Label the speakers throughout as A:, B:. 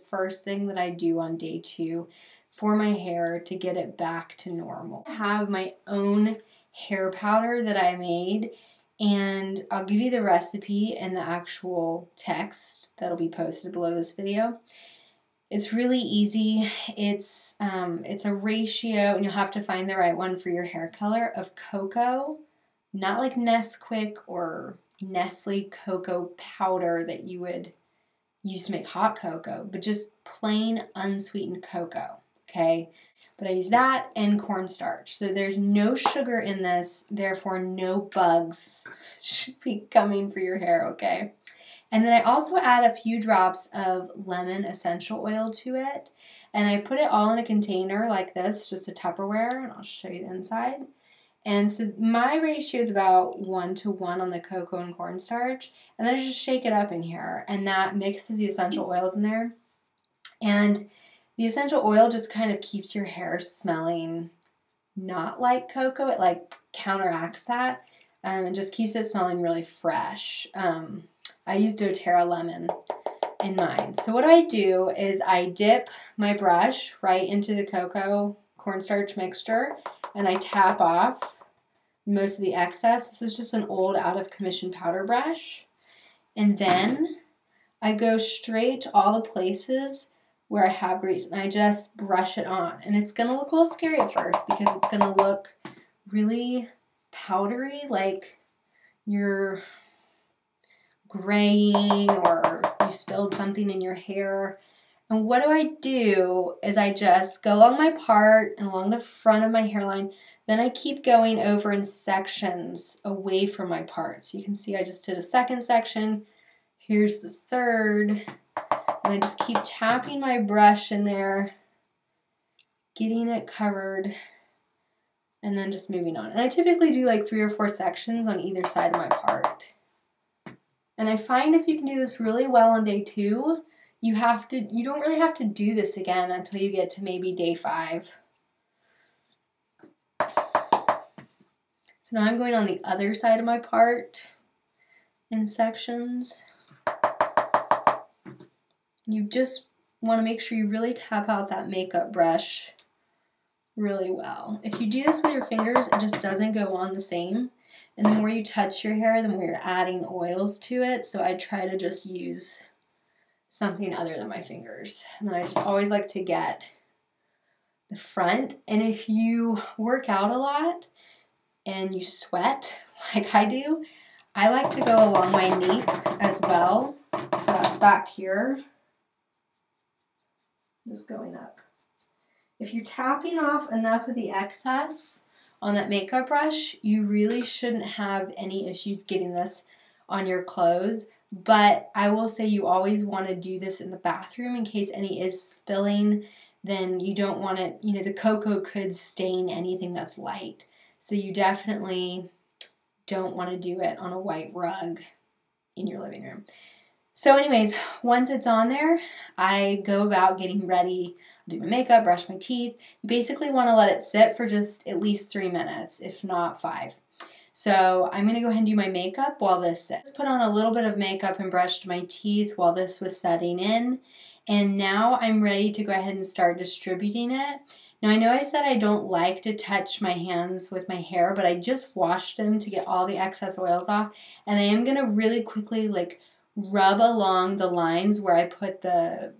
A: first thing that I do on day 2 for my hair to get it back to normal. I have my own hair powder that I made, and I'll give you the recipe and the actual text that'll be posted below this video. It's really easy. It's a ratio, and you'll have to find the right one for your hair color, of cocoa, not like Nesquik or Nestle cocoa powder that you would use to make hot cocoa, but just plain unsweetened cocoa, okay? But I use that and cornstarch. So there's no sugar in this, therefore no bugs should be coming for your hair, okay? And then I also add a few drops of lemon essential oil to it. And I put it all in a container like this, just a Tupperware, and I'll show you the inside. And so my ratio is about 1:1 on the cocoa and cornstarch. And then I just shake it up in here, and that mixes the essential oils in there. And the essential oil just kind of keeps your hair smelling not like cocoa. It like counteracts that and just keeps it smelling really fresh. I use doTERRA lemon in mine. So what I do is I dip my brush right into the cocoa cornstarch mixture, and I tap off most of the excess. This is just an old out of commission powder brush. And then I go straight to all the places where I have grease, and I just brush it on. And it's going to look a little scary at first because it's going to look really powdery, like you're graying or you spilled something in your hair. And what I do is I just go along my part and along the front of my hairline. Then I keep going over in sections away from my part. So you can see I just did a second section. Here's the third. And I just keep tapping my brush in there, getting it covered, and then just moving on. And I typically do like 3 or 4 sections on either side of my part. And I find if you can do this really well on day 2, you don't really have to do this again until you get to maybe day 5. So now I'm going on the other side of my part in sections. You just want to make sure you really tap out that makeup brush really well. If you do this with your fingers, it just doesn't go on the same. And the more you touch your hair, the more you're adding oils to it. So I try to just use something other than my fingers. And then I just always like to get the front. And if you work out a lot and you sweat like I do, I like to go along my nape as well. So that's back here. Just going up. If you're tapping off enough of the excess on that makeup brush, you really shouldn't have any issues getting this on your clothes. But I will say you always want to do this in the bathroom in case any is spilling. Then you don't want it, the cocoa could stain anything that's light. So you definitely don't want to do it on a white rug in your living room. So anyways, once it's on there, I go about getting ready. I do my makeup, brush my teeth. You basically want to let it sit for just at least 3 minutes, if not 5. So I'm going to go ahead and do my makeup while this sits. Put on a little bit of makeup and brushed my teeth while this was setting in. And now I'm ready to go ahead and start distributing it. Now I know I said I don't like to touch my hands with my hair, but I just washed them to get all the excess oils off. And I am going to really quickly rub along the lines where I put the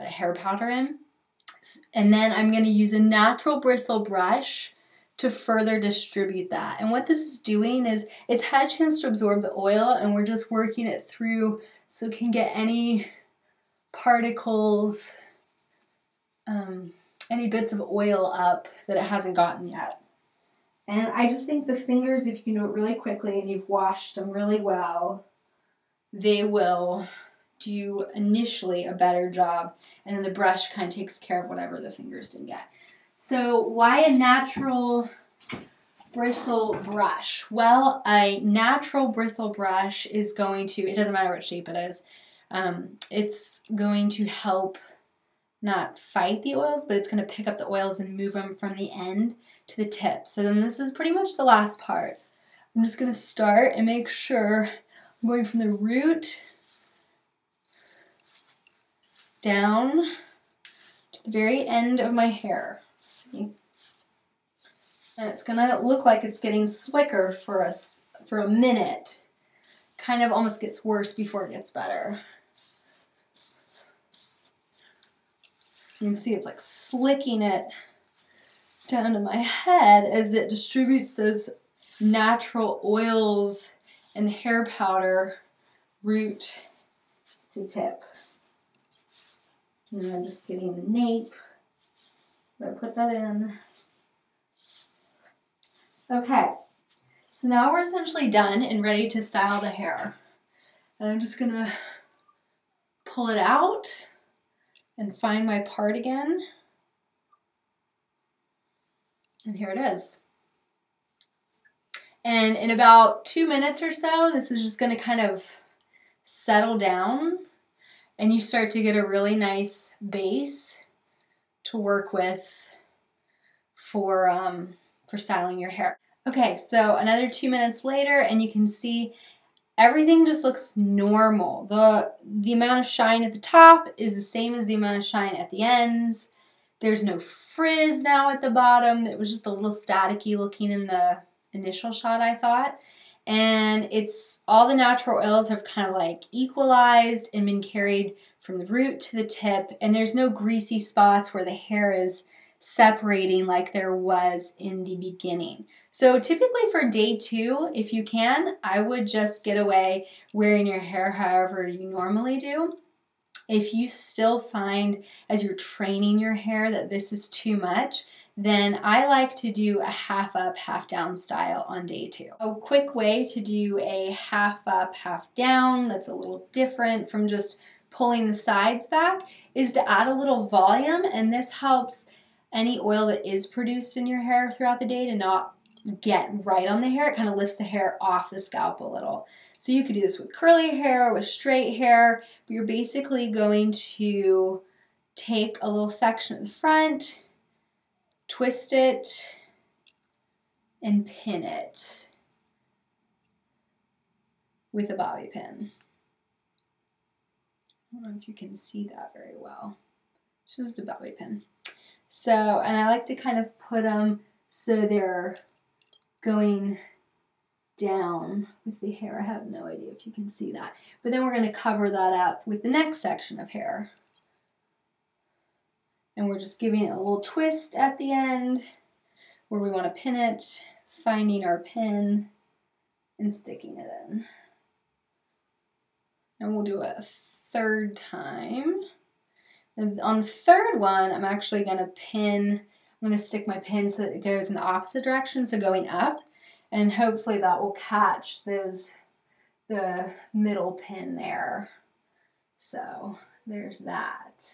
A: hair powder in. And then I'm going to use a natural bristle brush to further distribute that. And what this is doing is it's had a chance to absorb the oil, and we're just working it through so it can get any particles, any bits of oil up that it hasn't gotten yet. And I just think the fingers, if you do it really quickly and you've washed them really well, they will do initially a better job, and then the brush kind of takes care of whatever the fingers didn't get. So why a natural bristle brush? Well, a natural bristle brush is going to, it doesn't matter what shape it is, it's going to help not fight the oils, but it's going to pick up the oils and move them from the end to the tip. So then this is pretty much the last part. I'm just going to start and make sure I'm going from the root down to the very end of my hair. See? And it's gonna look like it's getting slicker for a minute. Kind of almost gets worse before it gets better. You can see it's like slicking it down to my head as it distributes those natural oils and hair powder root to tip. And I'm just getting the nape. I put that in. Okay, so now we're essentially done and ready to style the hair. And I'm just gonna pull it out and find my part again. And here it is. And in about 2 minutes or so, this is just gonna kind of settle down and you start to get a really nice base to work with for styling your hair. Okay, so another 2 minutes later and you can see everything just looks normal. The amount of shine at the top is the same as the amount of shine at the ends. There's no frizz now at the bottom. It was just a little staticky looking in the initial shot, I thought. And it's all the natural oils have kind of like equalized and been carried from the root to the tip, and there's no greasy spots where the hair is separating like there was in the beginning. So typically for day 2, if you can, I would just get away wearing your hair however you normally do. If you still find as you're training your hair that this is too much, then I like to do a half up, half down style on day 2. A quick way to do a half up, half down that's a little different from just pulling the sides back is to add a little volume, and this helps any oil that is produced in your hair throughout the day to not get right on the hair. It kind of lifts the hair off the scalp a little. So you could do this with curly hair, with straight hair, but you're basically going to take a little section at the front, twist it, and pin it with a bobby pin. I don't know if you can see that very well. It's just a bobby pin. So, and I like to kind of put them so they're going down with the hair. I have no idea if you can see that. But then we're going to cover that up with the next section of hair. And we're just giving it a little twist at the end where we want to pin it, finding our pin and sticking it in. And we'll do it a third time. And on the third one, I'm actually going to pin, I'm going to stick my pin so that it goes in the opposite direction, so going up. And hopefully that will catch the middle pin there. So there's that.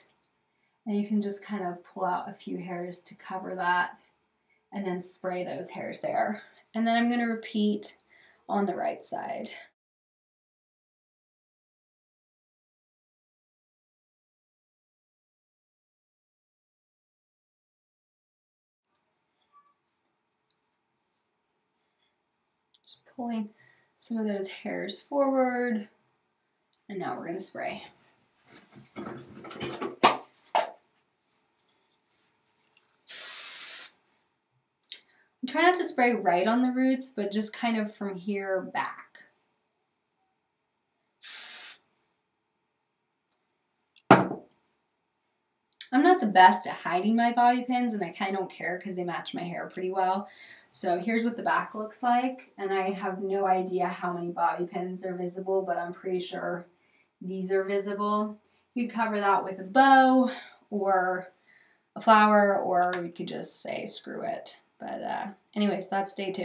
A: And you can just kind of pull out a few hairs to cover that and then spray those hairs there. And then I'm going to repeat on the right side. Just pulling some of those hairs forward, and now we're going to spray. Try not to spray right on the roots, but just kind of from here back. I'm not the best at hiding my bobby pins, and I kind of don't care because they match my hair pretty well. So here's what the back looks like, and I have no idea how many bobby pins are visible, but I'm pretty sure these are visible. You could cover that with a bow or a flower, or you could just say screw it. But anyways, that's day 2.